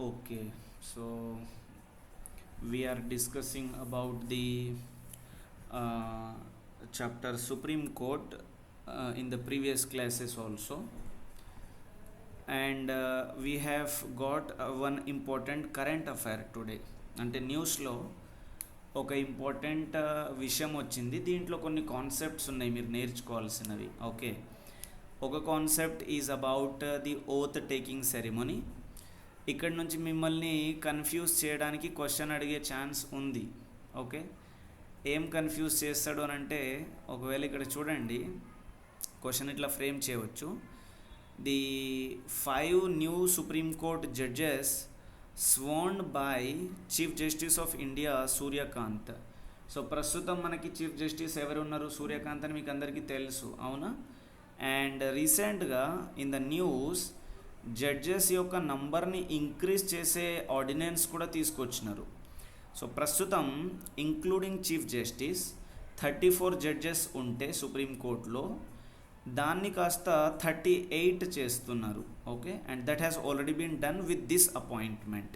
Okay, so we are discussing about the uh, chapter Supreme Court in the previous classes also, and we have got one important current affair today. అంటే న్యూస్లో ఒక important విషయం వచ్చింది. దీంట్లో కొన్ని concepts ఉన్నాయి మీరు నేర్చుకోవాల్సినవి. ఓకే, ఒక concept is about the oath taking ceremony. ఇక్కడ నుంచి మిమ్మల్ని కన్ఫ్యూజ్ చేయడానికి క్వశ్చన్ అడిగే ఛాన్స్ ఉంది. ఓకే, ఏం కన్ఫ్యూజ్ చేస్తాడు అని అంటే, ఒకవేళ ఇక్కడ చూడండి, క్వశ్చన్ ఇట్లా ఫ్రేమ్ చేయవచ్చు. The 5 new Supreme court judges స్వాన్డ్ by Chief justice of India Suryakant. So ప్రస్తుతం మనకి చీఫ్ జస్టిస్ ఎవరు ఉన్నారు? సూర్యకాంత్ అని మీకు అందరికీ తెలుసు, అవునా? అండ్ రీసెంట్గా ఇన్ ద న్యూస్ జడ్జెస్ యొక్క నంబర్ని ఇంక్రీజ్ చేసే ఆర్డినెన్స్ కూడా తీసుకొచ్చినారు. సో ప్రస్తుతం ఇంక్లూడింగ్ చీఫ్ జస్టిస్ 34 జడ్జెస్ ఉంటే సుప్రీంకోర్టులో దాన్ని కాస్త 38 చేస్తున్నారు. Okay, and that has already been done with this appointment.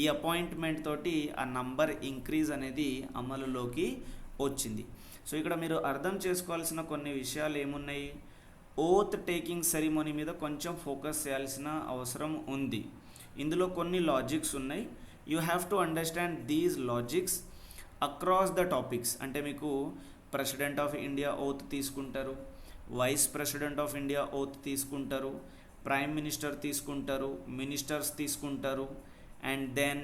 ఈ అపాయింట్మెంట్ తోటి ఆ నంబర్ ఇంక్రీజ్ అనేది అమలులోకి వచ్చింది. సో ఇక్కడ మీరు అర్థం చేసుకోవాల్సిన కొన్ని విషయాలు ఏమున్నాయి? ఓత్ టేకింగ్ సెరిమనీ మీద కొంచెం ఫోకస్ చేయాల్సిన అవసరం ఉంది. ఇందులో కొన్ని లాజిక్స్ ఉన్నాయి. You have to understand these logics across the topics. అంటే మీకు ప్రెసిడెంట్ ఆఫ్ ఇండియా ఓత్ తీసుకుంటారు, vice president of India oath తీసుకుంటారు, ప్రైమ్ మినిస్టర్ తీసుకుంటారు, మినిస్టర్స్ తీసుకుంటారు, అండ్ దెన్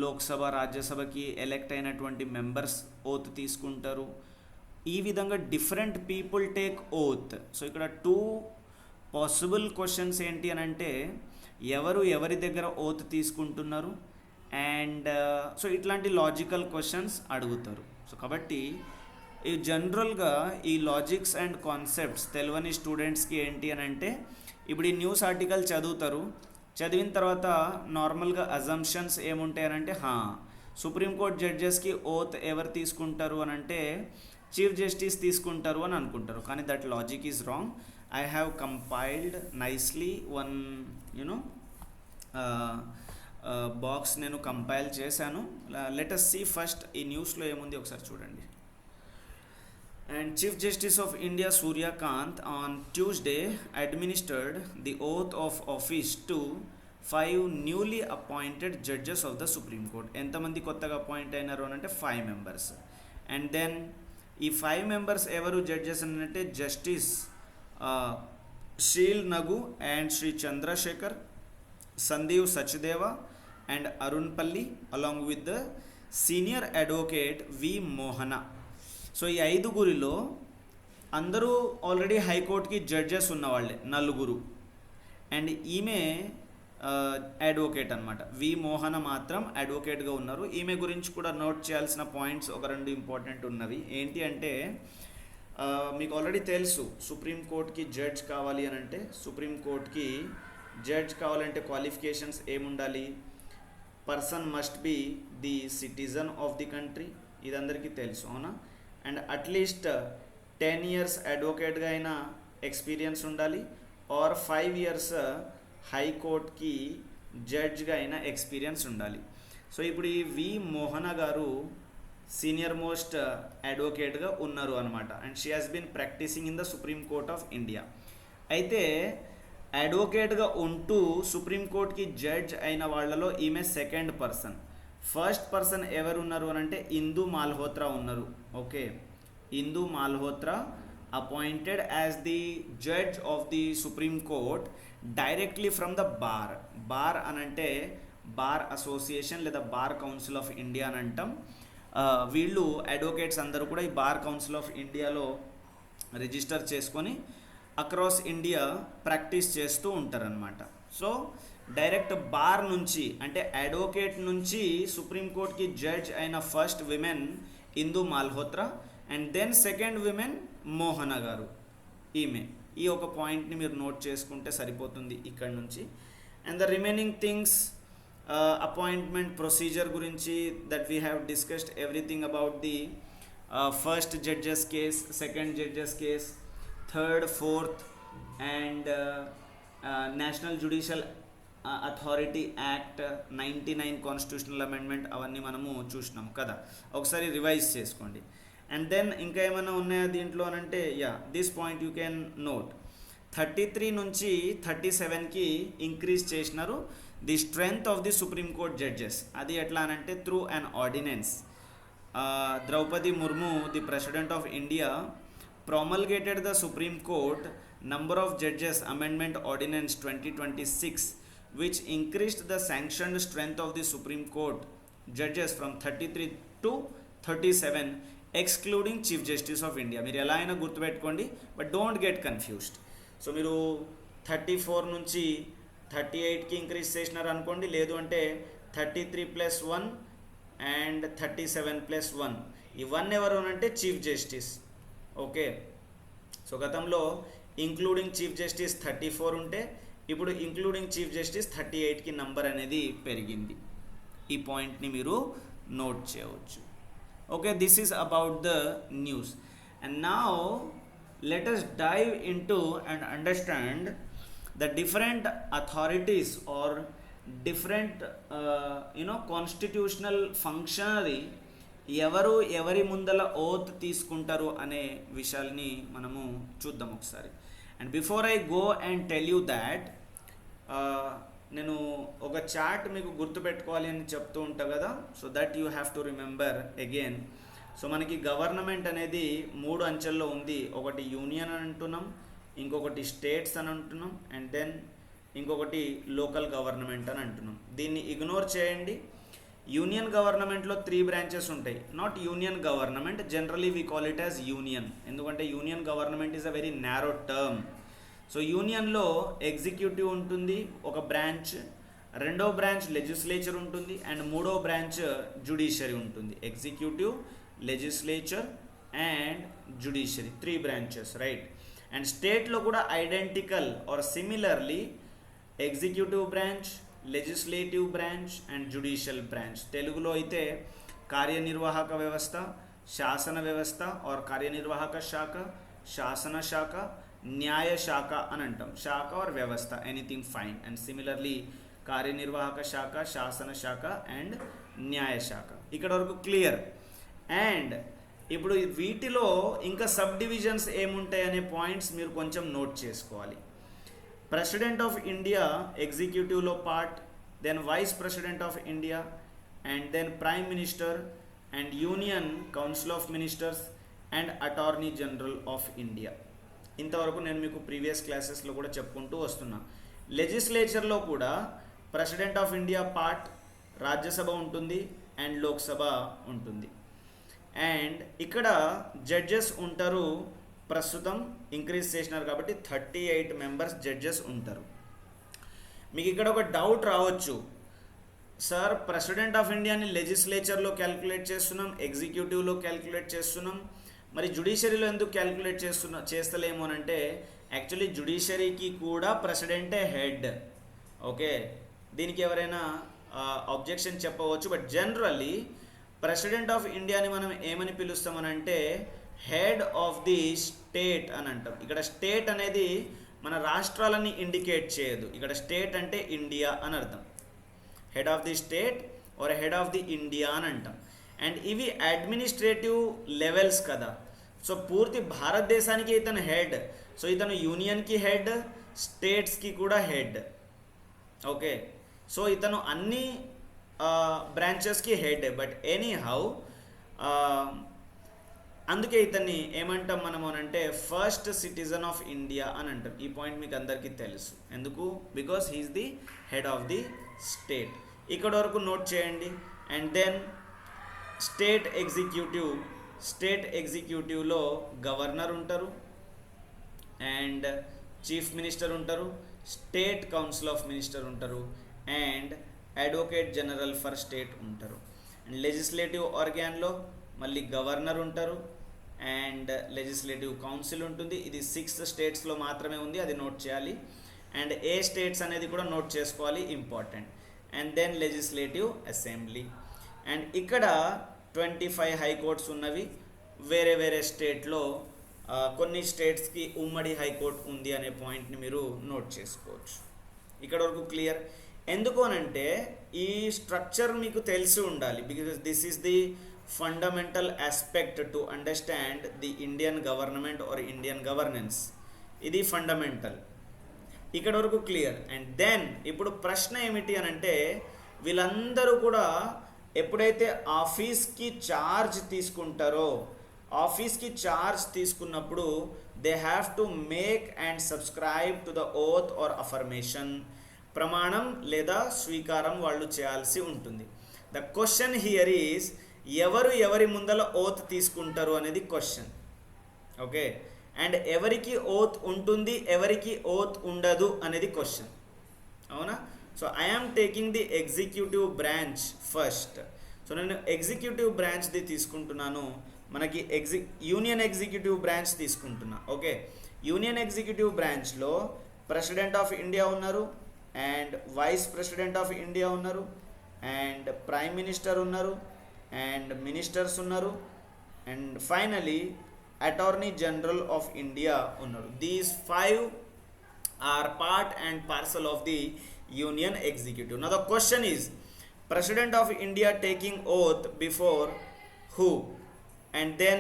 లోక్సభ రాజ్యసభకి ఎలెక్ట్ అయినటువంటి మెంబర్స్ ఓత్ తీసుకుంటారు. ఈ విధంగా different people take oath. So ఇక్కడ 2 పాసిబుల్ క్వశ్చన్స్ ఏంటి అని అంటే, ఎవరి దగ్గర ఓత్ తీసుకుంటున్నారు, అండ్ సో ఇట్లాంటి లాజికల్ క్వశ్చన్స్ అడుగుతారు. సో కాబట్టి ఈ జనరల్గా ఈ లాజిక్స్ అండ్ కాన్సెప్ట్స్ తెలియని స్టూడెంట్స్కి ఏంటి అని అంటే, ఇప్పుడు ఈ న్యూస్ ఆర్టికల్ చదువుతారు, చదివిన తర్వాత నార్మల్గా అజంప్షన్స్ ఏముంటాయి అని అంటే, సుప్రీంకోర్టు జడ్జెస్కి ఓత్ ఎవరు తీసుకుంటారు అని అంటే చీఫ్ జస్టిస్ తీసుకుంటారు అని అనుకుంటారు. కానీ that logic is wrong. I have compiled nicely one box నేను కంపైల్ చేశాను. లెట్ us సీ ఫస్ట్ ఈ న్యూస్లో ఏముంది ఒకసారి చూడండి. And Chief Justice of India Surya Kant on Tuesday administered the oath of office to 5 newly appointed judges of the Supreme Court. ఎంతమంది కొత్తగా appoint అయినారు అని అంటే 5 మెంబర్స్. అండ్ దెన్ ఈ 5 మెంబర్స్ ఎవరు జడ్జెస్ అని అంటే, Justice Sheel Nagu and Shri Chandrashekhar, Sandeep Sachdeva and Arun Palli along with the senior advocate V Mohana. So ఈ 5గురిలో అందరూ ఆల్రెడీ హైకోర్టుకి జడ్జెస్ ఉన్నవాళ్ళే, 4. అండ్ ఈమె అడ్వకేట్ అనమాట. వి మోహన మాత్రం అడ్వకేట్గా ఉన్నారు. ఈమె గురించి కూడా నోట్ చేయాల్సిన పాయింట్స్ ఒక 2 ఇంపార్టెంట్ ఉన్నవి. ఏంటి అంటే, మీకు ఆల్రెడీ తెలుసు సుప్రీంకోర్టుకి జడ్జ్ కావాలి అని అంటే, సుప్రీంకోర్టుకి జడ్జ్ కావాలంటే క్వాలిఫికేషన్స్ ఏముండాలి? Person must be the citizen of the country, ఇది అందరికీ తెలుసు, అవునా? అండ్ అట్లీస్ట్ 10 years అడ్వకేట్గా అయినా ఎక్స్పీరియన్స్ ఉండాలి, ఆర్ 5 years హైకోర్టుకి జడ్జ్గా అయినా ఎక్స్పీరియన్స్ ఉండాలి. సో ఇప్పుడు ఈ వి మోహన గారు సీనియర్ మోస్ట్ అడ్వకేట్గా ఉన్నారు అనమాట. And she has been practising in the supreme court of India. అయితే అడ్వకేట్గా ఉంటూ సుప్రీంకోర్టుకి జడ్జ్ అయిన వాళ్ళలో ఈమె సెకండ్ పర్సన్. ఫస్ట్ పర్సన్ ఎవరు ఉన్నారు అని అంటే ఇందు మాల్హోత్రా ఉన్నారు. Okay, Indu Malhotra appointed as the judge of the supreme Court directly from the bar. Bar అని అంటే బార్ అసోసియేషన్ లేదా బార్ కౌన్సిల్ ఆఫ్ ఇండియా అని అంటాం. వీళ్ళు అడ్వకేట్స్ అందరూ కూడా ఈ బార్ కౌన్సిల్ ఆఫ్ ఇండియాలో రిజిస్టర్ చేసుకొని అక్రాస్ ఇండియా ప్రాక్టీస్ చేస్తూ ఉంటారనమాట. సో డైరెక్ట్ బార్ నుంచి అంటే అడ్వకేట్ నుంచి సుప్రీంకోర్టుకి జడ్జ్ అయిన first women Indu Malhotra, and then second women Mohana గారు, ఈమె. ఈ ఒక పాయింట్ని మీరు నోట్ చేసుకుంటే సరిపోతుంది ఇక్కడ నుంచి. And the remaining things appointment procedure గురించి that we have discussed everything about the first judges case, second judges case, third, fourth, and National Judicial authority act 99 constitutional amendment అవన్నీ మనము చూసినాం కదా, ఒకసారి రివైజ్ చేసుకోండి. అండ్ దెన్ ఇంకా ఏమైనా ఉన్నాయా దీంట్లో అనంటే, this point you can note. 33 నుంచి 37కి ఇంక్రీజ్ చేసినారు the strength of the supreme court judges. అది ఎట్లా అనంటే through an ordinance. Draupadi Murmu, the President of India, promulgated the Supreme Court Number of Judges Amendment Ordinance 2026, which increased the sanctioned strength of the Supreme Court judges from 33 to 37, excluding Chief Justice of India. మీరు ఎలా అయినా గుర్తుపెట్టుకోండి, but don't get confused. So మీరు 34 నుంచి 38కి increase చేసినారు అనుకోండి, లేదు అంటే 33+1 అండ్ 37+1, ఈ 1 ఎవరు అంటే చీఫ్ జస్టిస్. ఓకే, సో గతంలో ఇంక్లూడింగ్ చీఫ్ జస్టిస్ 34 ఉంటే ఇప్పుడు ఇంక్లూడింగ్ చీఫ్ జస్టిస్ 38కి నంబర్ అనేది పెరిగింది. ఈ పాయింట్ని మీరు నోట్ చేయవచ్చు. Okay, this is about the news. And now let us dive into and understand the different authorities or different constitutional functionary ఎవరి ముందల ఓత్ తీసుకుంటారు అనే విషయాల్ని మనము చూద్దాం ఒకసారి. And before I go and tell you that, నేను ఒక చార్ట్ మీకు గుర్తుపెట్టుకోవాలి అని చెప్తూ ఉంటా కదా, so that you have to remember again. So మనకి గవర్నమెంట్ అనేది 3 అంచెల్లో ఉంది. ఒకటి యూనియన్ అని అంటున్నాం, ఇంకొకటి స్టేట్స్ అని అంటున్నాం, అండ్ దెన్ ఇంకొకటి లోకల్ గవర్నమెంట్ అని అంటున్నాం. దీన్ని ఇగ్నోర్ చేయండి. యూనియన్ గవర్నమెంట్లో 3 బ్రాంచెస్ ఉంటాయి. Not union government, generally we call it as union, ఎందుకంటే union government is a very narrow term. So యూనియన్లో ఎగ్జిక్యూటివ్ ఉంటుంది ఒక బ్రాంచ్, రెండో బ్రాంచ్ లెజిస్లేచర్ ఉంటుంది, అండ్ మూడో బ్రాంచ్ జ్యుడిషియరీ ఉంటుంది. Executive, legislature and judiciary, 3 branches, right. And స్టేట్లో కూడా identical or similarly executive branch, legislative branch and judicial branch. తెలుగులో అయితే కార్యనిర్వాహక వ్యవస్థ, శాసన వ్యవస్థ ఆర్ కార్యనిర్వాహక శాఖ, శాసన శాఖ, న్యాయ శాఖ అని అంటాం. శాఖ ఆర్ వ్యవస్థ, ఎనీథింగ్ ఫైన్. అండ్ సిమిలర్లీ కార్యనిర్వాహక శాఖ, శాసన శాఖ అండ్ న్యాయ శాఖ. ఇక్కడ వరకు క్లియర్. అండ్ ఇప్పుడు వీటిలో ఇంకా సబ్ డివిజన్స్ ఏముంటాయి అనే పాయింట్స్ మీరు కొంచెం నోట్ చేసుకోవాలి. ప్రెసిడెంట్ ఆఫ్ ఇండియా ఎగ్జిక్యూటివ్లో part, then vice president of India, and then prime minister, and union council of ministers and attorney general of India. ఇంతవరకు నేను మీకు ప్రీవియస్ క్లాసెస్లో కూడా చెప్పుకుంటూ వస్తున్నా. లెజిస్లేచర్లో కూడా president of India part, Rajya Sabha ఉంటుంది అండ్ లోక్సభ ఉంటుంది. అండ్ ఇక్కడ జడ్జెస్ ఉంటారు, ప్రస్తుతం ఇంక్రీజ్ చేసినారు కాబట్టి 38 మెంబర్స్ జడ్జెస్ ఉంటారు. మీకు ఇక్కడ ఒక డౌట్ రావచ్చు, సార్ ప్రెసిడెంట్ ఆఫ్ ఇండియాని లెజిస్లేచర్లో క్యాల్కులేట్ చేస్తున్నాం, ఎగ్జిక్యూటివ్లో క్యాల్కులేట్ చేస్తున్నాం, మరి జ్యుడిషియరీలో ఎందుకు క్యాల్కులేట్ చేస్తలేము అని అంటే, యాక్చువల్లీ జ్యుడిషియరీకి కూడా ప్రెసిడెంటే హెడ్. ఓకే, దీనికి ఎవరైనా అబ్జెక్షన్ చెప్పవచ్చు, బట్ జనరల్లీ ప్రెసిడెంట్ ఆఫ్ ఇండియాని మనం ఏమని పిలుస్తామనంటే హెడ్ ఆఫ్ ది స్టేట్ అని అంటాం. ఇక్కడ స్టేట్ అనేది మన రాష్ట్రాలని ఇండికేట్ చేయదు, ఇక్కడ స్టేట్ అంటే ఇండియా అని అర్థం. Head of the state or head of the India అని అంటాం. అండ్ ఇవి అడ్మినిస్ట్రేటివ్ లెవెల్స్ కదా, సో పూర్తి భారతదేశానికి ఇతను హెడ్. సో ఇతను యూనియన్కి హెడ్, స్టేట్స్కి కూడా హెడ్. ఓకే, సో ఇతను అన్ని బ్రాంచెస్కి హెడ్. బట్ ఎనీ హౌ అందుకే ఇతన్ని ఏమంటాం మనము అంటే ఫస్ట్ సిటిజన్ ఆఫ్ ఇండియా అని అంటాం. ఈ పాయింట్ మీకు అందరికీ తెలుసు ఎందుకు, because he is the head of the state. ఇక్కడ వరకు నోట్ చేయండి. అండ్ దెన్ స్టేట్ ఎగ్జిక్యూటివ్లో గవర్నర్ ఉంటారు, అండ్ చీఫ్ మినిస్టర్ ఉంటారు, స్టేట్ కౌన్సిల్ ఆఫ్ మినిస్టర్ ఉంటారు, and advocate general for state ఉంటారు. అండ్ లెజిస్లేటివ్ ఆర్గాన్లో మళ్ళీ గవర్నర్ ఉంటారు అండ్ లెజిస్లేటివ్ కౌన్సిల్ ఉంటుంది. ఇది 6 స్టేట్స్లో మాత్రమే ఉంది, అది నోట్ చేయాలి. అండ్ ఏ స్టేట్స్ అనేది కూడా నోట్ చేసుకోవాలి, important. And then legislative assembly. And ఇక్కడ 25 హైకోర్ట్స్ ఉన్నవి. వేరే వేరే స్టేట్లో కొన్ని స్టేట్స్కి ఉమ్మడి హైకోర్టు ఉంది అనే పాయింట్ని మీరు నోట్ చేసుకోవచ్చు. ఇక్కడ వరకు క్లియర్. ఎందుకు అనంటే ఈ స్ట్రక్చర్ మీకు తెలిసి ఉండాలి, because this is the fundamental aspect to understand the Indian government are Indian governance. ఇది ఫండమెంటల్. ఇక్కడ వరకు క్లియర్. అండ్ దెన్ ఇప్పుడు ప్రశ్న ఏమిటి అనంటే, వీళ్ళందరూ కూడా ఎప్పుడైతే ఆఫీస్కి ఛార్జ్ తీసుకుంటారో, ఆఫీస్కి ఛార్జ్ తీసుకున్నప్పుడు they have to make and subscribe to the oath or affirmation. ప్రమాణం లేదా స్వీకారం వాళ్ళు చేయాల్సి ఉంటుంది. ద క్వశ్చన్ హియర్ ఈస్, ఎవరి ముందల ఓత్ తీసుకుంటారు అనేది క్వశ్చన్. ఓకే, అండ్ ఎవరికి ఓత్ ఉంటుంది, ఎవరికి ఓత్ ఉండదు అనేది క్వశ్చన్. అవునా? So I am taking the executive branch first. So నేను ఎగ్జిక్యూటివ్ బ్రాంచ్ది తీసుకుంటున్నాను. మనకి యూనియన్ ఎగ్జిక్యూటివ్ బ్రాంచ్ తీసుకుంటున్నా. ఓకే, యూనియన్ ఎగ్జిక్యూటివ్ బ్రాంచ్లో ప్రెసిడెంట్ ఆఫ్ ఇండియా ఉన్నారు, and vice president of India ఉన్నారు, అండ్ ప్రైమ్ మినిస్టర్ ఉన్నారు, అండ్ మినిస్టర్స్ ఉన్నారు, and finally attorney general of India ఉన్నారు. These 5 are part and parcel of the union executive. Now the question is, President of India taking oath before who? And then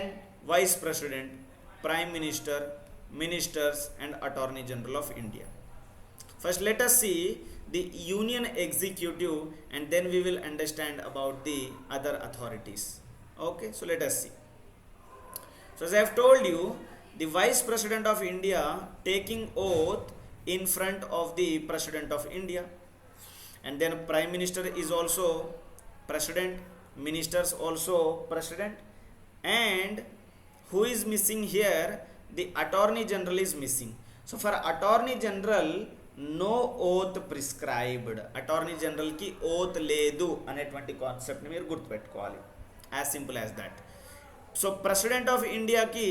Vice President, Prime Minister, Ministers and Attorney General of India. First let us see the union executive and then we will understand about the other authorities. Okay, so let us see. So as I have told you, the Vice President of India taking oath in front of the President of India, and then Prime Minister is also President, Ministers also President, and who is missing here? The Attorney General is missing. So for Attorney General, no oath prescribed. Attorney General ki oath ledu అనేటువంటి concept ని మీరు గుర్తుపెట్టుకోవాలి. as simple as that. So President of India ki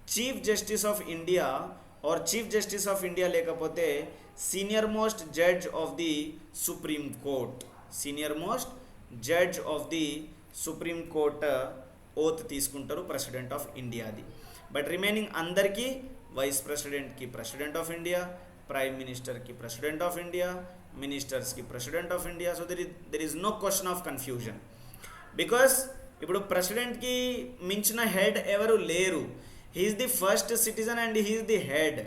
Chief Justice of India or Chief Justice of India లేకపోతే senior most judge of the Supreme Court, senior most judge of the Supreme Court oath తీసుకుంటారు president of ఇండియాది. But remaining అందరికీ vice ప్రెసిడెంట్కి president of India, prime మినిస్టర్కి president of India, మినిస్టర్స్కి president of India. So there is no question of confusion. Because ఇప్పుడు ప్రెసిడెంట్కి మించిన head ఎవరు లేరు. He's the first citizen and he's the head.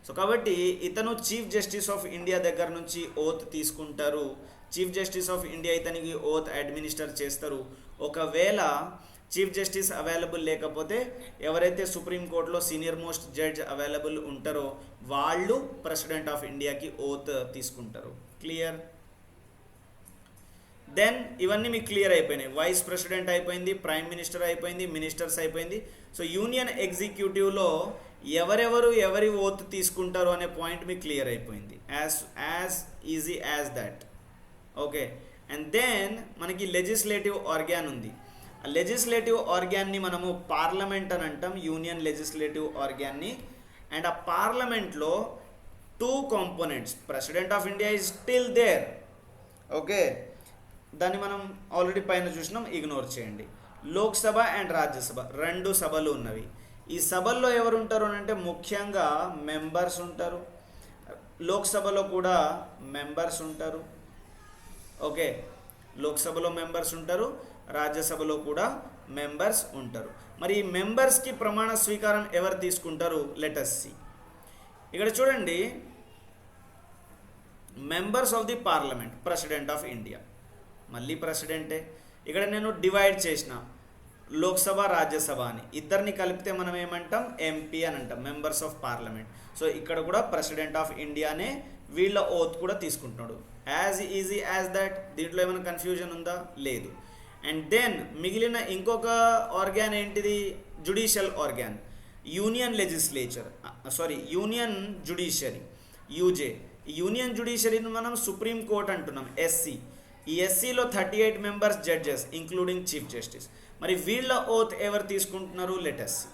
So కాబట్టి ఇతను చీఫ్ జస్టిస్ ఆఫ్ ఇండియా దగ్గర నుంచి ఓత్ తీసుకుంటారు. చీఫ్ జస్టిస్ ఆఫ్ ఇండియా ఇతనికి ఓత్ అడ్మినిస్టర్ చేస్తారు. ఒకవేళ చీఫ్ జస్టిస్ అవైలబుల్ లేకపోతే ఎవరైతే సుప్రీంకోర్టులో సీనియర్ మోస్ట్ జడ్జ్ అవైలబుల్ ఉంటారో వాళ్ళు ప్రెసిడెంట్ ఆఫ్ ఇండియాకి ఓత్ తీసుకుంటారు. క్లియర్? దెన్ ఇవన్నీ మీకు క్లియర్ అయిపోయినాయి. వైస్ ప్రెసిడెంట్ అయిపోయింది, ప్రైమ్ మినిస్టర్ అయిపోయింది, మినిస్టర్స్ అయిపోయింది. సో యూనియన్ ఎగ్జిక్యూటివ్లో ఎవరి ఓత్ తీసుకుంటారు అనే పాయింట్ మీకు క్లియర్ అయిపోయింది. As easy as that. Okay, and then మనకి లెజిస్లేటివ్ ఆర్గాన్ ఉంది. ఆ లెజిస్లేటివ్ ఆర్గాన్ని మనము పార్లమెంట్ అని అంటాం, యూనియన్ లెజిస్లేటివ్ ఆర్గాన్ని. అండ్ ఆ పార్లమెంట్లో 2 components. President of India is still there. Okay, దాన్ని మనం ఆల్రెడీ పైన చూసినాం, ఇగ్నోర్ చేయండి. లోక్సభ అండ్ రాజ్యసభ 2 సభలు ఉన్నవి. ఈ సభల్లో ఎవరు ఉంటారు అని అంటే ముఖ్యంగా మెంబర్స్ ఉంటారు. లోక్సభలో కూడా మెంబర్స్ ఉంటారు. ఓకే, లోక్సభలో మెంబర్స్ ఉంటారు, రాజ్యసభలో కూడా మెంబర్స్ ఉంటారు. మరి ఈ మెంబర్స్కి ప్రమాణ స్వీకారం ఎవరు తీసుకుంటారు? Let us see. ఇక్కడ చూడండి, members of the parliament, president of India, మళ్ళీ ప్రెసిడెంటే. ఇక్కడ నేను డివైడ్ చేసిన లోక్సభ రాజ్యసభ అని, ఇద్దరిని కలిపితే మనం ఏమంటాం? ఎంపీ అని అంటాం, మెంబర్స్ ఆఫ్ పార్లమెంట్. సో ఇక్కడ కూడా ప్రెసిడెంట్ ఆఫ్ ఇండియానే వీళ్ళ ఓత్ కూడా తీసుకుంటున్నాడు. As easy as that. దీంట్లో ఏమైనా కన్ఫ్యూజన్ ఉందా? లేదు. అండ్ దెన్ మిగిలిన ఇంకొక ఆర్గాన్ ఏంటిది? Judicial organ. Union legislature, union judiciary, UJ. Union జుడిషియరీని మనం సుప్రీం కోర్ట్ అంటున్నాం, ఎస్సీ. ఈ ఎస్సీలో 38 members judges including chief justice. మరి వీళ్ళ ఓత్ ఎవరు తీసుకుంటున్నారు? Let us see.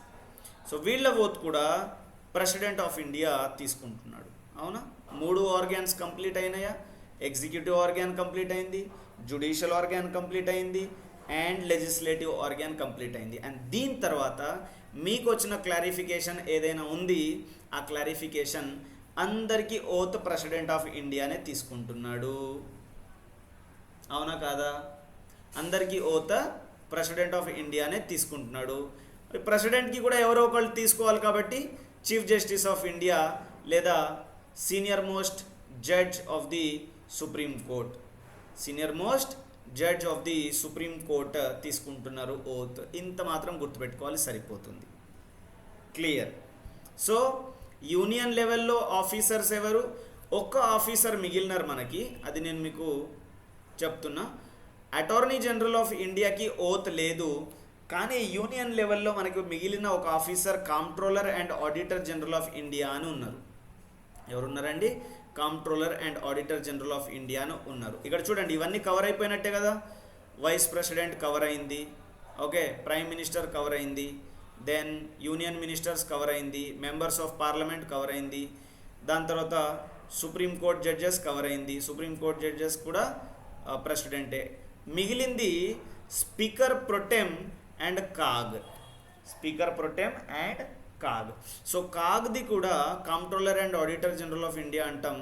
సో వీళ్ళ ఓత్ కూడా ప్రెసిడెంట్ ఆఫ్ ఇండియా తీసుకుంటున్నాడు. అవునా? 3 ఆర్గాన్స్ కంప్లీట్ అయినాయా? ఎగ్జిక్యూటివ్ ఆర్గాన్ కంప్లీట్ అయింది, జుడిషియల్ ఆర్గాన్ కంప్లీట్ అయింది, అండ్ లెజిస్లేటివ్ ఆర్గాన్ కంప్లీట్ అయింది. అండ్ దీని తర్వాత మీకు వచ్చిన క్లారిఫికేషన్ ఏదైనా ఉంది, ఆ క్లారిఫికేషన్ అందరికీ ఓత్ ప్రెసిడెంట్ ఆఫ్ ఇండియానే తీసుకుంటున్నాడు. అవునా కాదా? అందరికీ ఓత్ ప్రెసిడెంట్ ఆఫ్ ఇండియానే తీసుకుంటున్నాడు. ప్రెసిడెంట్కి కూడా ఎవరో ఒకళ్ళు తీసుకోవాలి కాబట్టి చీఫ్ జస్టిస్ ఆఫ్ ఇండియా లేదా senior most judge of the supreme Court, senior most judge of the supreme Court తీసుకుంటున్నారు ఓత్. ఇంత మాత్రం గుర్తుపెట్టుకోవాలి, సరిపోతుంది. క్లియర్? సో యూనియన్ లెవెల్లో ఆఫీసర్స్ ఎవరు? ఒక్క ఆఫీసర్ మిగిలినారు మనకి, అది నేను మీకు చెప్తున్నా. అటార్నీ జనరల్ ఆఫ్ ఇండియాకి ఓత్ లేదు, కానీ యూనియన్ లెవెల్లో మనకు మిగిలిన ఒక officer comptroller and auditor general of India అని ఉన్నారు. ఎవరున్నారండి? Comptroller and auditor general of India అని ఉన్నారు. ఇక్కడ చూడండి, ఇవన్నీ కవర్ అయిపోయినట్టే కదా. వైస్ ప్రెసిడెంట్ కవర్ అయింది, ఓకే, ప్రైమ్ మినిస్టర్ కవర్ అయింది, దెన్ యూనియన్ మినిస్టర్స్ కవర్ అయింది, మెంబర్స్ ఆఫ్ పార్లమెంట్ కవర్ అయింది, దాని తర్వాత సుప్రీం కోర్ట్ జడ్జెస్ కవర్ అయింది. సుప్రీం కోర్ట్ జడ్జెస్ కూడా ప్రెసిడెంటే. మిగిలింది speaker pro tem and CAG. Speaker pro tem and CAG. So కాగ్ది కూడా comptroller and auditor general of India అంటాం,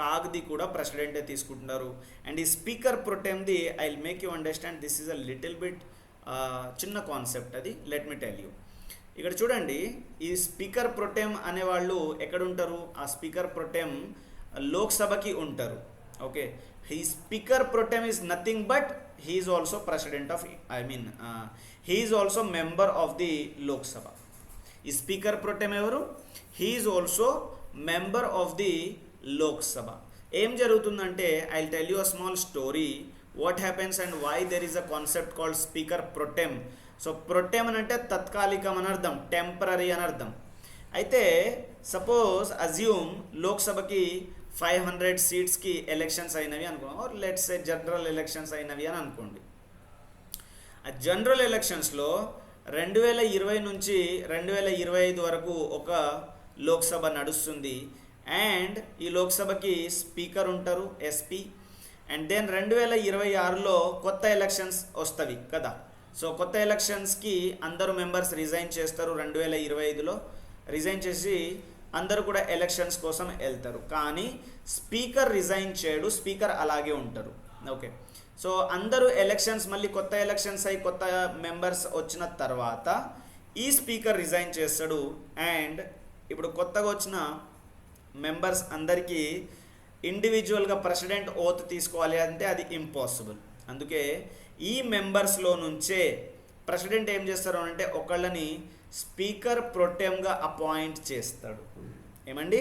కాగ్ది కూడా ప్రెసిడెంటే తీసుకుంటున్నారు. అండ్ ఈ స్పీకర్ ప్రొటెమ్ది I will make you understand, this is a little bit చిన్న కాన్సెప్ట్, అది లెట్ మీ టెల్ యూ. ఇక్కడ చూడండి, ఈ స్పీకర్ ప్రొటెమ్ అనేవాళ్ళు ఎక్కడ ఉంటారు? ఆ స్పీకర్ ప్రొటెమ్ లోక్సభకి ఉంటారు. ఓకే, ఈ speaker pro tem is nothing but he is also president of he is also member of the Lok Sabha. ఈ స్పీకర్ ప్రొటెమ్ ఎవరు? he is also member of the Lok Sabha. ఏం జరుగుతుందంటే I will tell you a small story what happens and why there is a concept called speaker pro tem. So pro tem అని అంటే తత్కాలికం అని అర్థం, temporary అని అర్థం. అయితే సపోజ్ అజ్యూమ్ లోక్సభకి 500 సీట్స్కి ఎలక్షన్స్ అయినవి అనుకో, or let's say general elections అయినవి అని అనుకోండి. ఆ జనరల్ ఎలక్షన్స్లో 2020 నుంచి 2025 వరకు ఒక లోక్సభ నడుస్తుంది. అండ్ ఈ లోక్సభకి స్పీకర్ ఉంటారు, ఎస్పీ. అండ్ దెన్ 2026లో కొత్త ఎలక్షన్స్ వస్తవి కదా. సో కొత్త ఎలక్షన్స్కి అందరూ మెంబర్స్ రిజైన్ చేస్తారు. 2025లో రిజైన్ చేసి అందరూ కూడా ఎలక్షన్స్ కోసం వెళ్తారు. కానీ స్పీకర్ రిజైన్ చేయడు, స్పీకర్ అలాగే ఉంటారు. ఓకే, సో అందరూ ఎలక్షన్స్ మళ్ళీ కొత్త ఎలక్షన్స్ అయి కొత్త మెంబర్స్ వచ్చిన తర్వాత ఈ స్పీకర్ రిజైన్ చేస్తాడు. అండ్ ఇప్పుడు కొత్తగా వచ్చిన మెంబర్స్ అందరికీ ఇండివిజువల్గా ప్రెసిడెంట్ ఓత్ తీసుకోవాలి అంటే అది ఇంపాసిబుల్. అందుకే ఈ మెంబర్స్లో నుంచే ప్రెసిడెంట్ ఏం చేస్తారు అంటే ఒకళ్ళని స్పీకర్ ప్రొటెమ్గా అపాయింట్ చేస్తాడు. ఏమండి?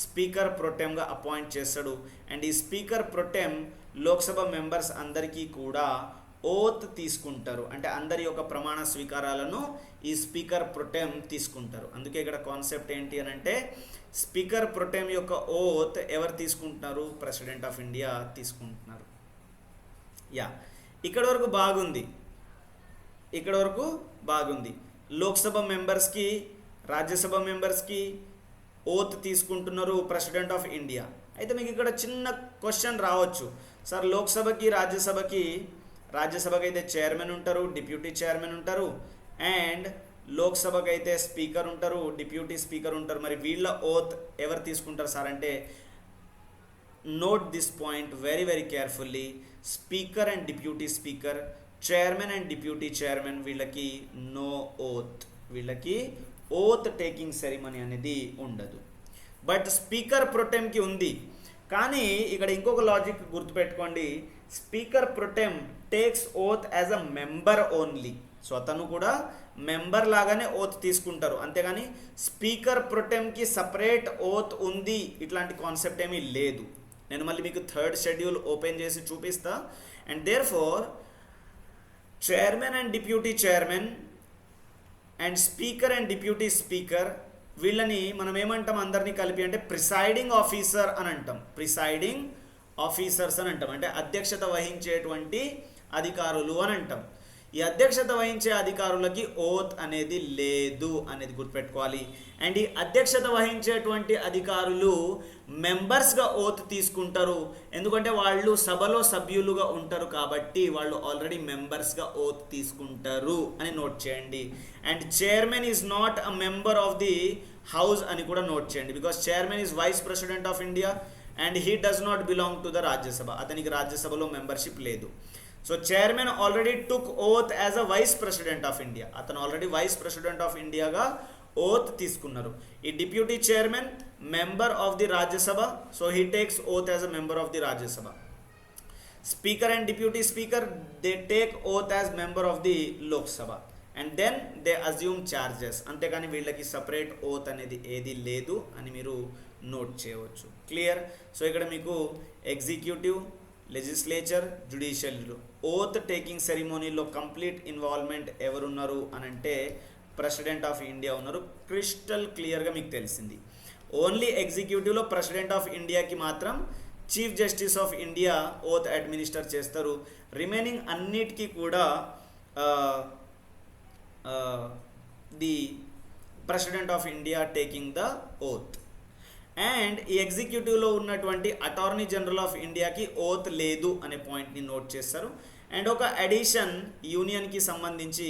స్పీకర్ ప్రొటెమ్గా అపాయింట్ చేస్తాడు. అండ్ ఈ స్పీకర్ ప్రొటెమ్ లోక్సభ మెంబర్స్ అందరికీ కూడా ఓత్ తీసుకుంటారు. అంటే అందరి యొక్క ప్రమాణ స్వీకారాలను ఈ స్పీకర్ ప్రొటెమ్ తీసుకుంటారు. అందుకే ఇక్కడ కాన్సెప్ట్ ఏంటి అని అంటే స్పీకర్ ప్రొటెమ్ యొక్క ఓత్ ఎవరు తీసుకుంటున్నారు? ప్రెసిడెంట్ ఆఫ్ ఇండియా తీసుకుంటున్నారు. యా, ఇక్కడ వరకు బాగుంది, ఇక్కడ వరకు బాగుంది. లోక్సభ మెంబర్స్కి, రాజ్యసభ మెంబర్స్కి ఓత్ తీసుకుంటున్నారు ప్రెసిడెంట్ ఆఫ్ ఇండియా. అయితే మీకు ఇక్కడ చిన్న క్వశ్చన్ రావచ్చు, సార్ లోక్సభకి రాజ్యసభకి అయితే చైర్మన్ ఉంటారు, డిప్యూటీ చైర్మన్ ఉంటారు, అండ్ లోక్సభకి అయితే స్పీకర్ ఉంటారు, డిప్యూటీ స్పీకర్ ఉంటారు. మరి వీళ్ళ ఓత్ ఎవరు తీసుకుంటారు సార్ అంటే note this point very very carefully. Speaker and deputy speaker, chairman and deputy chairman, వీళ్ళకి నో ఓత్, వీళ్ళకి ఓత్ టేకింగ్ సెరిమనీ అనేది ఉండదు. బట్ స్పీకర్ ప్రొటెమ్కి ఉంది. కానీ ఇక్కడ ఇంకొక లాజిక్ గుర్తుపెట్టుకోండి, speaker pro tem takes oath as a member only. So అతను కూడా మెంబర్ లాగానే ఓత్ తీసుకుంటారు, అంతేగాని స్పీకర్ ప్రొటెమ్కి సపరేట్ ఓత్ ఉంది ఇట్లాంటి కాన్సెప్ట్ ఏమీ లేదు. నేను మళ్ళీ మీకు 3rd షెడ్యూల్ ఓపెన్ చేసి చూపిస్తా. And therefore chairman and deputy chairman and speaker and deputy speaker, వీళ్ళని మనం ఏమంటాం అందరినీ కలిపి అంటే ప్రిసైడింగ్ ఆఫీసర్ అని అంటాం. ప్రిసైడింగ్ ఆఫీసర్స్ అని అంటాం, అంటే అధ్యక్షత వహించేటువంటి అధికారులు అని అంటాం. ఈ అధ్యక్షత వహించే అధికారులకి ఓత్ అనేది లేదు అనేది గుర్తుపెట్టుకోవాలి. అండ్ ఈ అధ్యక్షత వహించేటువంటి అధికారులు మెంబర్స్గా ఓత్ తీసుకుంటారు, ఎందుకంటే వాళ్ళు సభలో సభ్యులుగా ఉంటారు కాబట్టి వాళ్ళు ఆల్రెడీ మెంబర్స్గా ఓత్ తీసుకుంటారు అని నోట్ చేయండి. And chairman is not a member of the house అని కూడా నోట్ చేయండి, because chairman is vice president of India and he does not belong to the Rajya Sabha. అతనికి రాజ్యసభలో మెంబర్షిప్ లేదు. So chairman already took oath as a vice president of India. అతను already vice president of ఇండియాగా oath తీసుకున్నారు. ఈ deputy chairman member of the Rajya Sabha, so he takes oath as a member of the Rajya Sabha. Speaker and deputy speaker they take oath as member of the Lok Sabha and then they assume charges. అంతేకాని వీళ్ళకి separate oath అనేది ఏది లేదు అని మీరు note చేయవచ్చు. Clear? So ఇక్కడ మీకు executive, legislature, judicial oath taking సెరిమోనీలో కంప్లీట్ ఇన్వాల్వ్మెంట్ ఎవరున్నారు అని అంటే ప్రెసిడెంట్ ఆఫ్ ఇండియా ఉన్నారు. క్రిస్టల్ క్లియర్గా మీకు తెలిసింది. ఓన్లీ ఎగ్జిక్యూటివ్లో ప్రెసిడెంట్ ఆఫ్ ఇండియాకి మాత్రం chief justice of India oath administer చేస్తారు. రిమైనింగ్ అన్నిటికీ కూడా the president of India taking the oath. And ఈ ఎగ్జిక్యూటివ్లో ఉన్నటువంటి అటార్నీ జనరల్ ఆఫ్ ఇండియాకి ఓత్ లేదు అనే పాయింట్ని నోట్ చేస్తారు. అండ్ ఒక అడిషన్ యూనియన్కి సంబంధించి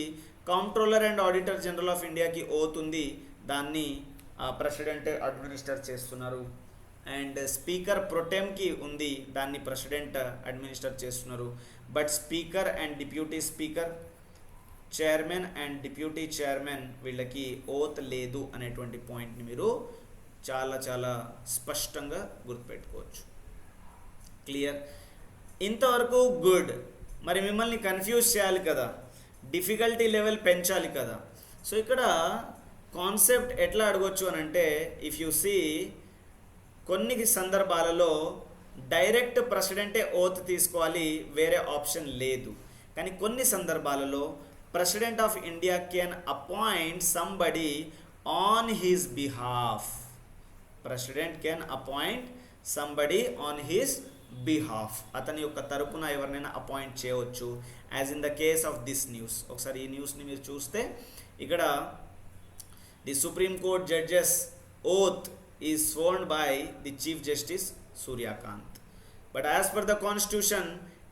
controller and auditor general of ఇండియాకి ఓత్ ఉంది, దాన్ని ప్రెసిడెంట్ అడ్మినిస్టర్ చేస్తున్నారు. అండ్ స్పీకర్ ప్రొటెమ్కి ఉంది, దాన్ని ప్రెసిడెంట్ అడ్మినిస్టర్ చేస్తున్నారు. But speaker and deputy speaker, chairman and deputy chairman వీళ్ళకి ఓత్ లేదు అనేటువంటి పాయింట్ని మీరు చాలా చాలా స్పష్టంగా గుర్తుపెట్టుకోవచ్చు. క్లియర్? ఇంతవరకు గుడ్. మరి మిమ్మల్ని కన్ఫ్యూజ్ చేయాలి కదా, డిఫికల్టీ లెవెల్ పెంచాలి కదా. సో ఇక్కడ కాన్సెప్ట్ ఎట్లా అడగొచ్చు అని అంటే, ఇఫ్ యు సీ కొన్ని సందర్భాలలో డైరెక్ట్ ప్రెసిడెంటే ఓత్ తీసుకోవాలి, వేరే ఆప్షన్ లేదు. కానీ కొన్ని సందర్భాలలో president of India can appoint somebody on his behalf. President can appoint somebody on his behalf. అతని యొక్క తరపున ఎవరినైనా అపాయింట్ చేయవచ్చు. As in the case of this news. ఒకసారి ఈ న్యూస్ని మీరు చూస్తే ఇక్కడ the supreme court judges oath is sworn by the chief justice Surya Kant. But as per the constitution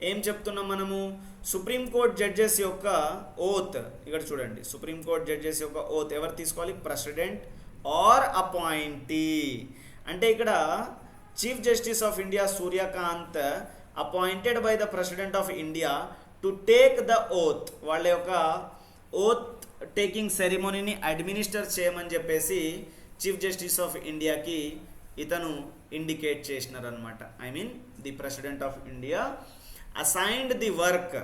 ఏం చెప్తున్నాం మనము, సుప్రీం కోర్ట్ జడ్జెస్ యొక్క ఓత్ ఇక్కడ చూడండి, సుప్రీం కోర్ట్ జడ్జెస్ యొక్క ఓత్ ఎవరు తీసుకోవాలి, ప్రెసిడెంట్ ఆర్ అపాయింటీ. అంటే ఇక్కడ chief justice of India Surya Kant appointed by the president of India to take the oath, వాళ్ళ యొక్క ఓత్ టేకింగ్ సెరిమోనీని అడ్మినిస్టర్ చేయమని చెప్పేసి చీఫ్ జస్టిస్ ఆఫ్ ఇండియాకి ఇతను ఇండికేట్ చేసినారనమాట. I mean the president of India assigned the work.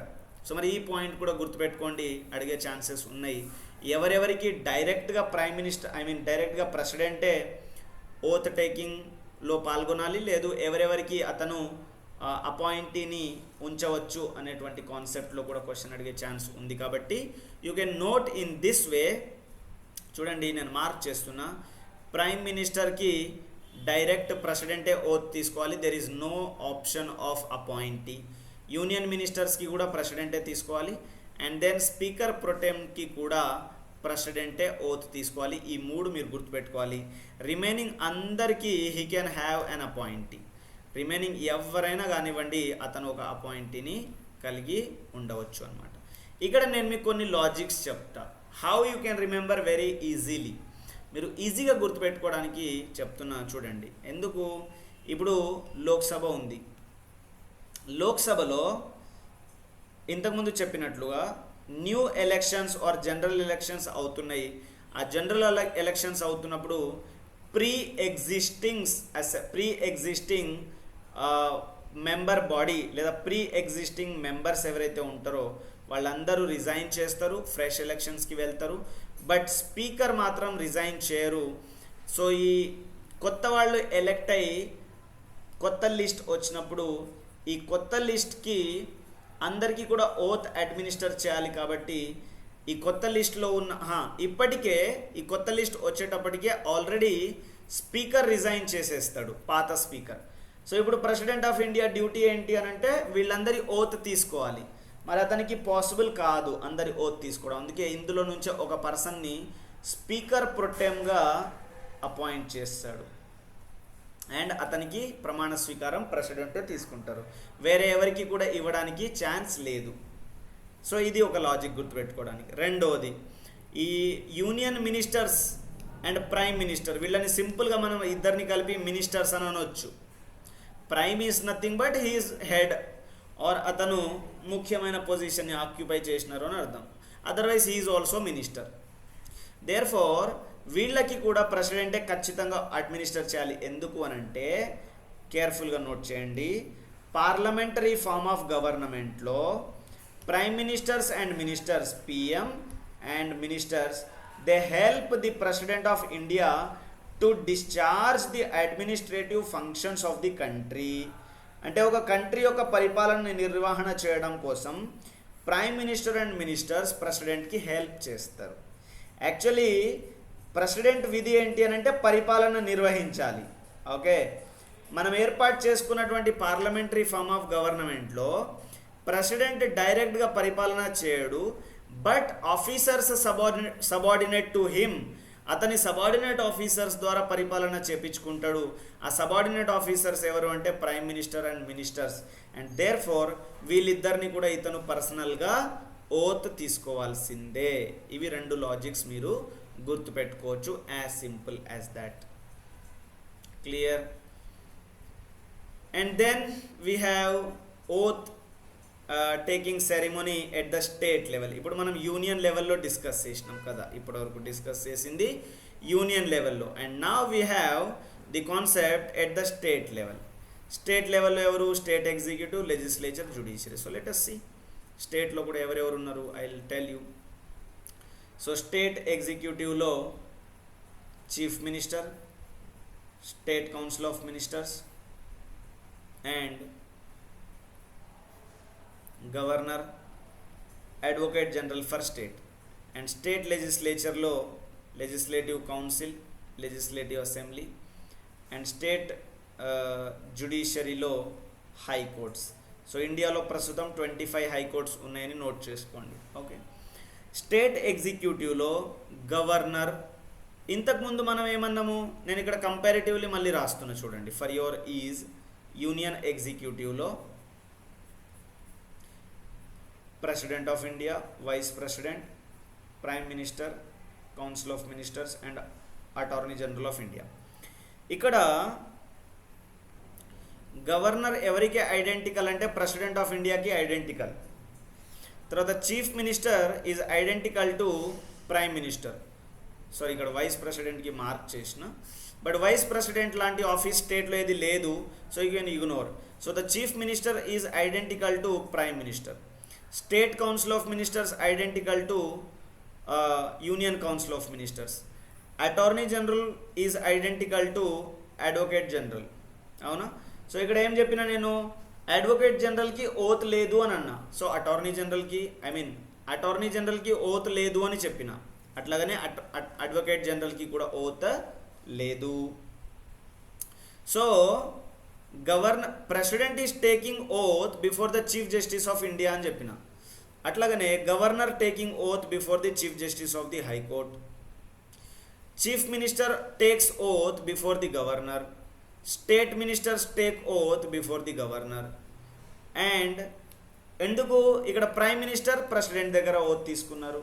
So మరి ఈ point కూడా గుర్తుపెట్టుకోండి, అడిగే ఛాన్సెస్ ఉన్నాయి. ఎవరెవరికి డైరెక్ట్గా ప్రైమ్ మినిస్టర్ డైరెక్ట్గా ప్రెసిడెంటే ఓత్ టేకింగ్లో పాల్గొనాలి, లేదు ఎవరెవరికి అతను అపాయింటీని ఉంచవచ్చు అనేటువంటి కాన్సెప్ట్లో కూడా క్వశ్చన్ అడిగే ఛాన్స్ ఉంది. కాబట్టి you can note in this way. చూడండి నేను మార్క్ చేస్తున్నా, ప్రైమ్ మినిస్టర్కి డైరెక్ట్ ప్రెసిడెంటే ఓత్ తీసుకోవాలి, there is no option of appointee. Union మినిస్టర్స్కి కూడా ప్రెసిడెంటే తీసుకోవాలి. అండ్ దెన్ స్పీకర్ ప్రొటెంకి కూడా ప్రెసిడెంటే ఓత్ తీసుకోవాలి. ఈ మూడు మీరు గుర్తుపెట్టుకోవాలి. రిమైనింగ్ అందరికీ he can have an appointee. Remaining ఎవరైనా కానివ్వండి అతను ఒక అపాయింటీని కలిగి ఉండవచ్చు అనమాట. ఇక్కడ నేను మీకు కొన్ని లాజిక్స్ చెప్తా, how you can remember very easily. మీరు ఈజీగా గుర్తుపెట్టుకోవడానికి చెప్తున్నా చూడండి. ఎందుకు, ఇప్పుడు లోక్సభ ఉంది, లోక్సభలో ఇంతకుముందు చెప్పినట్లుగా new elections or general elections అవుతున్నాయి. ఆ జనరల్ ఎలక్షన్స్ అవుతున్నప్పుడు ప్రీ ఎగ్జిస్టింగ్ మెంబర్ బాడీ లేదా ప్రీ ఎగ్జిస్టింగ్ మెంబర్స్ ఎవరైతే ఉంటారో వాళ్ళందరూ రిజైన్ చేస్తారు, ఫ్రెష్ ఎలక్షన్స్కి వెళ్తారు. బట్ స్పీకర్ మాత్రం రిజైన్ చేయరు. సో ఈ కొత్త వాళ్ళు ఎలెక్ట్ అయ్యి కొత్త లిస్ట్ వచ్చినప్పుడు ఈ కొత్త లిస్ట్కి అందరికీ కూడా ఓత్ అడ్మినిస్టర్ చేయాలి. కాబట్టి ఈ కొత్త లిస్ట్లో ఉన్న ఇప్పటికే ఈ కొత్త లిస్ట్ వచ్చేటప్పటికే ఆల్రెడీ స్పీకర్ రిజైన్ చేసేస్తాడు, పాత స్పీకర్. సో ఇప్పుడు ప్రెసిడెంట్ ఆఫ్ ఇండియా డ్యూటీ ఏంటి అని అంటే వీళ్ళందరి ఓత్ తీసుకోవాలి. మరి అతనికి పాసిబుల్ కాదు అందరి ఓత్ తీసుకోవడం. అందుకే ఇందులో నుంచే ఒక పర్సన్ని స్పీకర్ ప్రొటెమ్గా అపాయింట్ చేస్తాడు అండ్ అతనికి ప్రమాణ స్వీకారం ప్రెసిడెంటే తీసుకుంటారు. వేరే ఎవరికి కూడా ఇవ్వడానికి ఛాన్స్ లేదు. సో ఇది ఒక లాజిక్ గుర్తుపెట్టుకోవడానికి. రెండవది, ఈ union ministers and prime minister. వీళ్ళని సింపుల్గా మనం ఇద్దరిని కలిపి మినిస్టర్స్ అని అనొచ్చు. Prime is nothing but he is head, or అతను ముఖ్యమైన పొజిషన్ని ఆక్యుపై చేసినారు అని అర్థం. Otherwise he is also minister. Therefore వీళ్ళకి కూడా ప్రెసిడెంటే ఖచ్చితంగా అడ్మినిస్టర్ చేయాలి. ఎందుకు అనంటే కేర్ఫుల్గా నోట్ చేయండి, పార్లమెంటరీ ఫార్మ్ ఆఫ్ గవర్నమెంట్లో prime ministers and ministers, PM and ministers, they help the president of India to discharge the administrative functions of the country. అంటే ఒక కంట్రీ యొక్క పరిపాలన నిర్వహణ చేయడం కోసం ప్రైమ్ మినిస్టర్ అండ్ మినిస్టర్స్ ప్రెసిడెంట్కి హెల్ప్ చేస్తారు. యాక్చువల్లీ ప్రెసిడెంట్ విధి ఏంటి అని అంటే పరిపాలన నిర్వహించాలి. ఓకే, మనం ఏర్పాటు చేసుకున్నటువంటి పార్లమెంటరీ ఫార్మ్ ఆఫ్ గవర్నమెంట్లో ప్రెసిడెంట్ డైరెక్ట్గా పరిపాలన చేయడు, but officers subordinate to him, అతని సబార్డినేట్ ఆఫీసర్స్ ద్వారా పరిపాలన చేపించుకుంటాడు. ఆ సబార్డినేట్ ఆఫీసర్స్ ఎవరు అంటే prime minister and ministers. And therefore వీళ్ళిద్దరిని కూడా ఇతను పర్సనల్గా ఓత్ తీసుకోవాల్సిందే. ఇవి రెండు లాజిక్స్ మీరు గుర్తుపెట్టుకోవచ్చు, as simple as that. Clear? And then we have oath taking ceremony at the state level. ఇప్పుడు మనం యూనియన్ లెవెల్లో డిస్కస్ చేసినాం కదా, ఇప్పటివరకు డిస్కస్ చేసింది యూనియన్ లెవెల్లో. And now we have the concept at the state level. State లెవెల్లో ఎవరు? State executive, legislature, judiciary. So let us see స్టేట్లో కూడా ఎవరెవరు ఉన్నారు, I will tell you. So state ఎగ్జిక్యూటివ్లో chief minister, state council of ministers and governor, advocate general for state. And state లెజిస్లేచర్లో legislative council, legislative assembly. And state జ్యుడిషియరీలో high courts. So ఇండియాలో ప్రస్తుతం 25 high courts ఉన్నాయని నోట్ చేసుకోండి. ఓకే, స్టేట్ ఎగ్జిక్యూటివ్లో governor. ఇంతకుముందు మనం ఏమన్నాము, నేను ఇక్కడ కంపారిటివ్లీ మళ్ళీ రాస్తున్నా చూడండి ఫర్ యువర్ ఈజ్. యూనియన్ ఎగ్జిక్యూటివ్లో president of India, vice president, prime minister, council of ministers and attorney general of India. ఇక్కడ గవర్నర్ ఎవరికి ఐడెంటికల్ అంటే ప్రెసిడెంట్ ఆఫ్ ఇండియాకి ఐడెంటికల్. తర్వాత chief minister is identical to prime minister. So ఇక్కడ vice ప్రెసిడెంట్కి mark చేసిన, but vice president లాంటి office స్టేట్లో ఏది లేదు, so you can ignore. So the chief minister is identical to prime minister. State Council of Ministers identical to Union Council of Ministers. Attorney General is identical to Advocate General. అవునా? So ఇక్కడ ఏం చెప్పినా నేను, advocate జనరల్కి oath లేదు అని అన్నా. So attorney జనరల్కి oath లేదు అని చెప్పిన. అట్లాగనే అడ్వకేట్ జనరల్కి కూడా ఓత్ లేదు. So president is taking oath before the chief justice of India అని చెప్పిన. అట్లాగనే governor taking oath before the chief justice of the high court. Chief minister takes oath before the governor. State ministers take oath before the governor. And ఎందుకు ఇక్కడ prime minister president దగ్గర oath తీసుకున్నారు,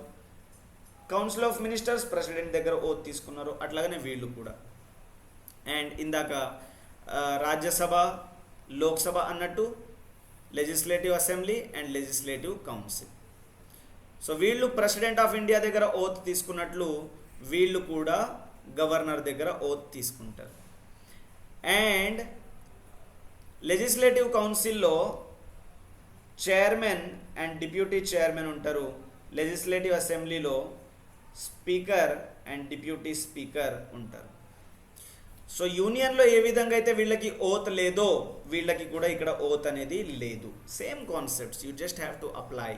council of ministers president దగ్గర oath తీసుకున్నారు, అట్లాగనే వీళ్ళు కూడా. And ఇందాక రాజ్యసభ, లోక్సభ అన్నట్టు legislative assembly and legislative council. So వీళ్ళు ప్రెసిడెంట్ ఆఫ్ ఇండియా దగ్గర ఓత్ తీసుకున్నట్లు వీళ్ళు కూడా గవర్నర్ దగ్గర ఓత్ తీసుకుంటారు. అండ్ లెజిస్లేటివ్ కౌన్సిల్లో చైర్మన్ అండ్ డిప్యూటీ చైర్మన్ ఉంటారు. లెజిస్లేటివ్ అసెంబ్లీలో స్పీకర్ అండ్ డిప్యూటీ స్పీకర్ ఉంటారు. సో యూనియన్లో ఏ విధంగా అయితే వీళ్ళకి ఓత్ లేదో వీళ్ళకి కూడా ఇక్కడ ఓత్ అనేది లేదు. Same concepts, you just have to apply.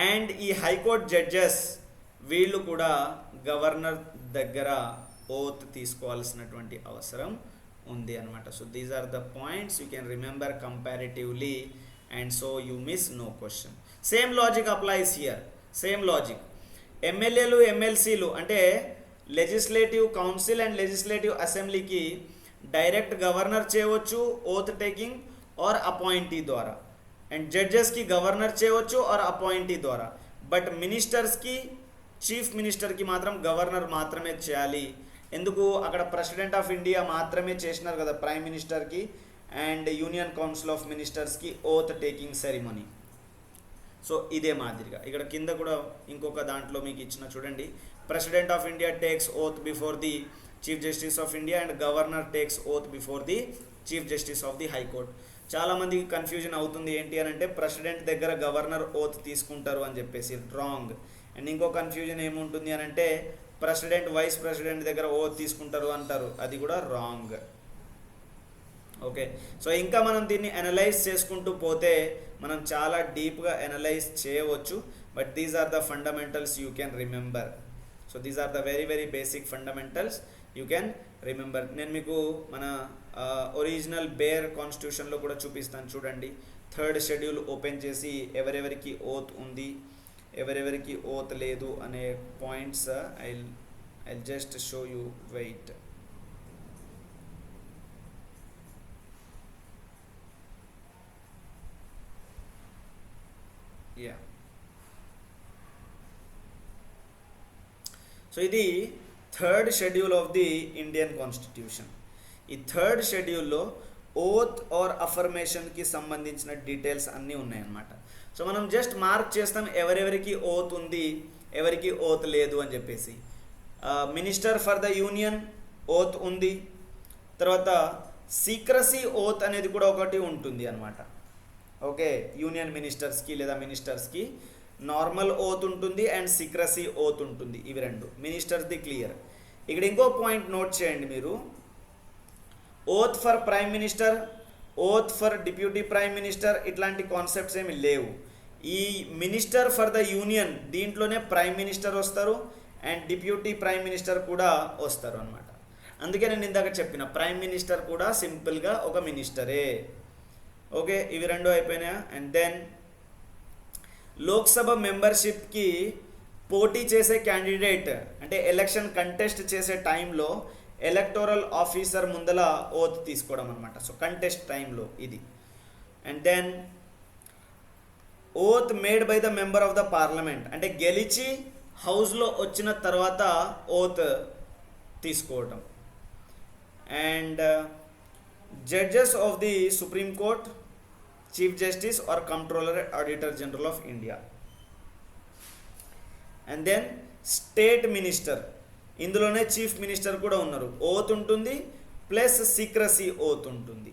And ఈ హైకోర్ట్ జడ్జెస్ వీళ్ళు కూడా గవర్నర్ దగ్గర ఓత్ తీసుకోవాల్సినటువంటి అవసరం ఉంది అనమాట. So these are the points you can remember comparatively, and so you miss no question. Same logic applies here, same logic. ఎమ్మెల్యేలు, ఎమ్మెల్సీలు అంటే లెజిస్లేటివ్ కౌన్సిల్ అండ్ లెజిస్లేటివ్ అసెంబ్లీకి డైరెక్ట్ గవర్నర్ చేయవచ్చు ఓత్ టేకింగ్ ఆర్ అపాయింటీ ద్వారా. And జడ్జెస్కి governor చేయవచ్చు or appointee ద్వారా. But మినిస్టర్స్కి chief మినిస్టర్కి మాత్రం గవర్నర్ మాత్రమే చేయాలి. ఎందుకు, అక్కడ ప్రెసిడెంట్ ఆఫ్ ఇండియా మాత్రమే చేసినారు కదా ప్రైమ్ మినిస్టర్కి అండ్ యూనియన్ కౌన్సిల్ ఆఫ్ మినిస్టర్స్కి ఓత్ టేకింగ్ సెరిమనీ. సో ఇదే మాదిరిగా ఇక్కడ కింద కూడా ఇంకొక దాంట్లో మీకు ఇచ్చిన చూడండి, president of India takes oath before the chief justice of India and governor takes oath before the chief justice of the high court. చాలామందికి కన్ఫ్యూజన్ అవుతుంది ఏంటి అని అంటే ప్రెసిడెంట్ దగ్గర గవర్నర్ ఓత్ తీసుకుంటారు అని చెప్పేసి, రాంగ్. అండ్ ఇంకో కన్ఫ్యూజన్ ఏముంటుంది అని అంటే ప్రెసిడెంట్ వైస్ ప్రెసిడెంట్ దగ్గర ఓత్ తీసుకుంటారు అంటారు, అది కూడా రాంగ్. ఓకే, సో ఇంకా మనం దీన్ని అనలైజ్ చేసుకుంటూ పోతే మనం చాలా డీప్గా అనలైజ్ చేయవచ్చు, but these are the fundamentals you can remember. So these are the very very basic fundamentals you can remember. నేను మీకు మన ఒరిజినల్ బేర్ కాన్స్టిట్యూషన్లో కూడా చూపిస్తాను చూడండి. 3rd షెడ్యూల్ ఓపెన్ చేసి ఎవరెవరికి ఓత్ ఉంది, ఎవరెవరికి ఓత్ లేదు అనే points I just show you, wait. Yeah, so ఇది 3rd schedule of the Indian constitution. ఈ 3rd షెడ్యూల్లో ఓత్ ఆర్ అఫర్మేషన్కి సంబంధించిన డీటెయిల్స్ అన్నీ ఉన్నాయన్నమాట. సో మనం జస్ట్ మార్క్ చేస్తాం ఎవరెవరికి ఓత్ ఉంది, ఎవరికి ఓత్ లేదు అని చెప్పేసి. Minister for the union oath ఉంది, తర్వాత సీక్రసీ ఓత్ అనేది కూడా ఒకటి ఉంటుంది అనమాట. ఓకే, యూనియన్ మినిస్టర్స్కి లేదా మినిస్టర్స్కి నార్మల్ ఓత్ ఉంటుంది అండ్ సీక్రసీ ఓత్ ఉంటుంది, ఇవి రెండు మినిస్టర్స్ది క్లియర్. ఇక్కడ ఇంకో పాయింట్ నోట్ చేయండి మీరు, oath for prime minister, oath for deputy prime minister ఇట్లాంటి కాన్సెప్ట్స్ ఏమి లేవు. ఈ మినిస్టర్ ఫర్ ద యూనియన్ దీంట్లోనే ప్రైమ్ మినిస్టర్ వస్తారు అండ్ డిప్యూటీ ప్రైమ్ మినిస్టర్ కూడా వస్తారు అనమాట. అందుకే నేను ఇందాక చెప్పిన ప్రైమ్ మినిస్టర్ కూడా సింపుల్గా ఒక మినిస్టరే. ఓకే, ఇవి రెండు అయిపోయినాయా. అండ్ దెన్ లోక్సభ మెంబర్షిప్కి పోటీ చేసే క్యాండిడేట్ అంటే ఎలక్షన్ కంటెస్ట్ చేసే టైంలో ఎలక్టోరల్ ఆఫీసర్ ముందల ఓత్ తీసుకోవడం అనమాట. సో కంటెస్ట్ టైంలో ఇది. And then oath made by the member of the parliament అంటే గెలిచి హౌస్లో వచ్చిన తర్వాత ఓత్ తీసుకోవటం. And judges of the supreme court, chief justice or controller auditor general of India. And then state minister, ఇందులోనే chief minister కూడా ఉన్నారు, oath ఉంటుంది ప్లస్ సీక్రసీ ఓత్ ఉంటుంది.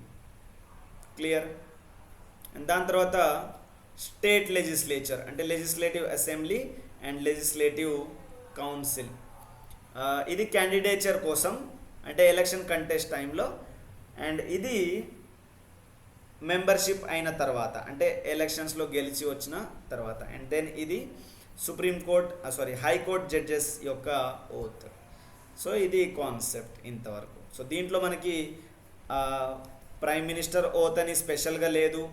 క్లియర్. అండ్ దాని తర్వాత స్టేట్ లెజిస్లేచర్ అంటే legislative assembly and legislative council. ఇది candidature కోసం అంటే ఎలక్షన్ కంటెస్ట్ టైంలో, అండ్ ఇది మెంబర్షిప్ అయిన తర్వాత అంటే ఎలక్షన్స్లో గెలిచి వచ్చిన తర్వాత. అండ్ దెన్ ఇది సుప్రీం కోర్ట్ హైకోర్ట్ జడ్జెస్ యొక్క ఓత్. సో ఇది కాన్సెప్ట్ ఇంతవరకు. సో దీంట్లో మనకి ప్రైమ్ మినిస్టర్ ఓత్ అని స్పెషల్గా లేదు,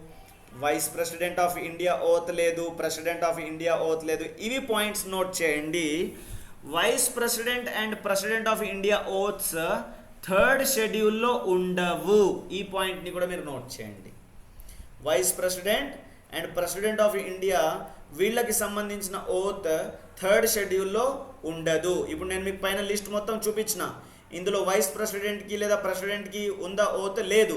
vice president of India oath లేదు, ప్రెసిడెంట్ ఆఫ్ ఇండియా ఓత్ లేదు. ఇవి పాయింట్స్ నోట్ చేయండి. Vice president and president of India oaths 3rd షెడ్యూల్లో ఉండవు. ఈ పాయింట్ని కూడా మీరు నోట్ చేయండి. Vice president and president of India వీళ్ళకి సంబంధించిన ఓత్ 3rd షెడ్యూల్లో ఉండదు. ఇప్పుడు నేను మీకు పైన లిస్ట్ మొత్తం చూపించిన, ఇందులో వైస్ ప్రెసిడెంట్కి లేదా ప్రెసిడెంట్కి ఉందా ఓత్? లేదు.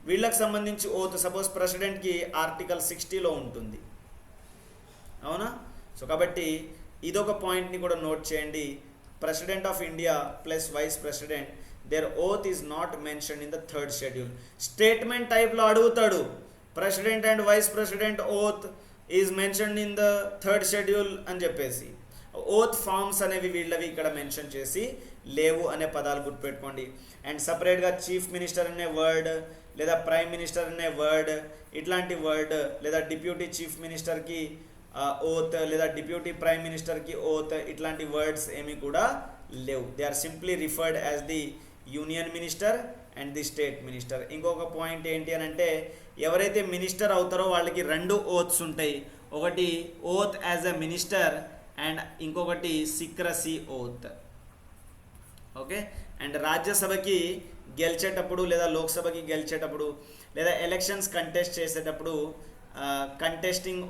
వీళ్ళకి సంబంధించి ఓత్ సపోజ్ ప్రెసిడెంట్కి ఆర్టికల్ 60లో ఉంటుంది, అవునా? సో కాబట్టి ఇదొక పాయింట్ని కూడా నోట్ చేయండి. President of India plus vice president their oath is not mention in the 3rd schedule. Statement టైప్లో అడుగుతాడు, president and vice president oath is mention in the 3rd schedule అని చెప్పేసి. ఓత్ ఫార్మ్స్ అనేవి వీళ్ళవి ఇక్కడ మెన్షన్ చేసి లేవు అనే పదాలు గుర్తుపెట్టుకోండి. అండ్ సపరేట్గా చీఫ్ మినిస్టర్ అనే వర్డ్ లేదా ప్రైమ్ మినిస్టర్ అనే వర్డ్ ఇట్లాంటి వర్డ్ లేదా డిప్యూటీ చీఫ్ మినిస్టర్కి ఓత్ లేదా డిప్యూటీ ప్రైమ్ మినిస్టర్కి ఓత్ ఇట్లాంటి వర్డ్స్ ఏమీ కూడా లేవు. They are simply referred as the union minister and the state minister. ఇంకొక పాయింట్ ఏంటి అని అంటే ఎవరైతే మినిస్టర్ అవుతారో వాళ్ళకి 2 ఓత్స్ ఉంటాయి. ఒకటి oath as a minister and ఇంకొకటి సీక్రసీ ఓత్. ఓకే. అండ్ రాజ్యసభకి గెలిచేటప్పుడు లేదా లోక్సభకి గెలిచేటప్పుడు లేదా ఎలక్షన్స్ కంటెస్ట్ చేసేటప్పుడు కంటెస్టింగ్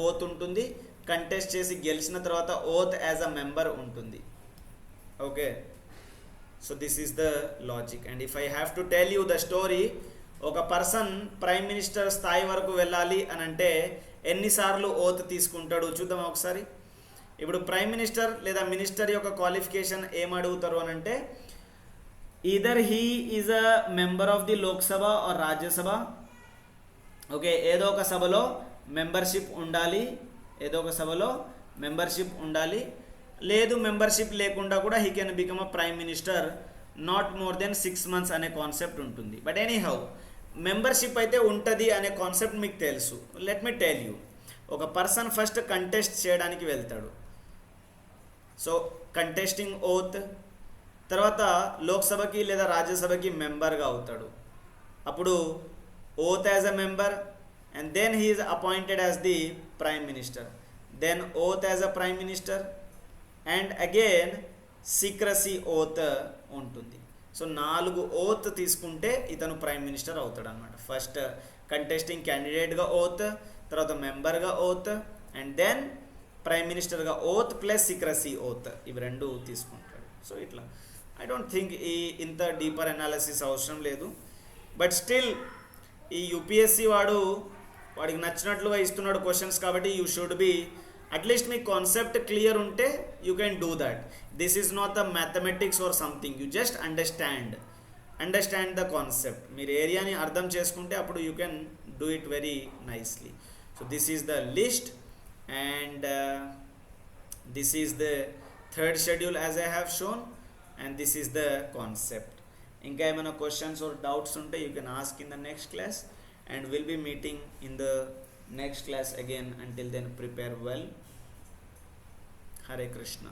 ఓత్ ఉంటుంది, కంటెస్ట్ చేసి గెలిచిన తర్వాత ఓత్ యాజ్ అ మెంబర్ ఉంటుంది. Okay, so this is the logic. And if I have to tell you the story, ఒక పర్సన్ ప్రైమ్ మినిస్టర్ స్థాయి వరకు వెళ్ళాలి అని అంటే ఎన్నిసార్లు ఓత్ తీసుకుంటాడు చూద్దాం ఒకసారి. ఇప్పుడు ప్రైమ్ మినిస్టర్ లేదా మినిస్టర్ యొక్క క్వాలిఫికేషన్ ఏం అడుగుతారు అని అంటే, either he is a member of the Lok Sabha or Rajya Sabha. Okay, ఏదో ఒక సభలో మెంబర్షిప్ ఉండాలి, ఏదో ఒక సభలో మెంబర్షిప్ ఉండాలి. లేదు మెంబర్షిప్ లేకుండా కూడా he can become a prime minister not more than 6 months అనే కాన్సెప్ట్ ఉంటుంది. బట్ ఎనీ హౌ మెంబర్షిప్ అయితే ఉంటుంది అనే కాన్సెప్ట్ మీకు తెలుసు. లెట్ మీ టెల్ యూ, ఒక పర్సన్ ఫస్ట్ కంటెస్ట్ చేయడానికి వెళ్తాడు. సో కంటెస్టింగ్ ఓత్, తర్వాత లోక్సభకి లేదా రాజ్యసభకి మెంబర్గా అవుతాడు. అప్పుడు oath as a member, and then he is appointed as the prime minister, then oath as a prime minister, and again secrecy oath ఉంటుంది. So 4 oath తీసుకుంటే ఇతను ప్రైమ్ మినిస్టర్ అవుతాడు అనమాట. ఫస్ట్ కంటెస్టింగ్ క్యాండిడేట్గా ఓత్, తర్వాత మెంబర్గా ఓత్, అండ్ దెన్ ప్రైమ్ మినిస్టర్గా oath plus secrecy oath, ఇవి 2 తీసుకుంటాడు. సో ఇట్లా ఐ డోంట్ థింక్ ఇంత డీపర్ అనాలిసిస్ అవసరం లేదు. బట్ స్టిల్ ఈ యూపీఎస్సీ వాడికి నచ్చినట్లుగా ఇస్తున్నాడు క్వశ్చన్స్, కాబట్టి యూ షుడ్ బి అట్లీస్ట్ మీ కాన్సెప్ట్ క్లియర్ ఉంటే you can do that. This is not the mathematics or something, you just understand the concept. మీరు ఏరియాని అర్థం చేసుకుంటే అప్పుడు you can do it very nicely. So this is the list, and this is the third schedule as I have shown, and this is the concept. ఇంకా ఏమైనా questions or doubts ఉంటే you can ask in the next class, and we'll be meeting in the next class again. Until then, prepare well. Hare Krishna.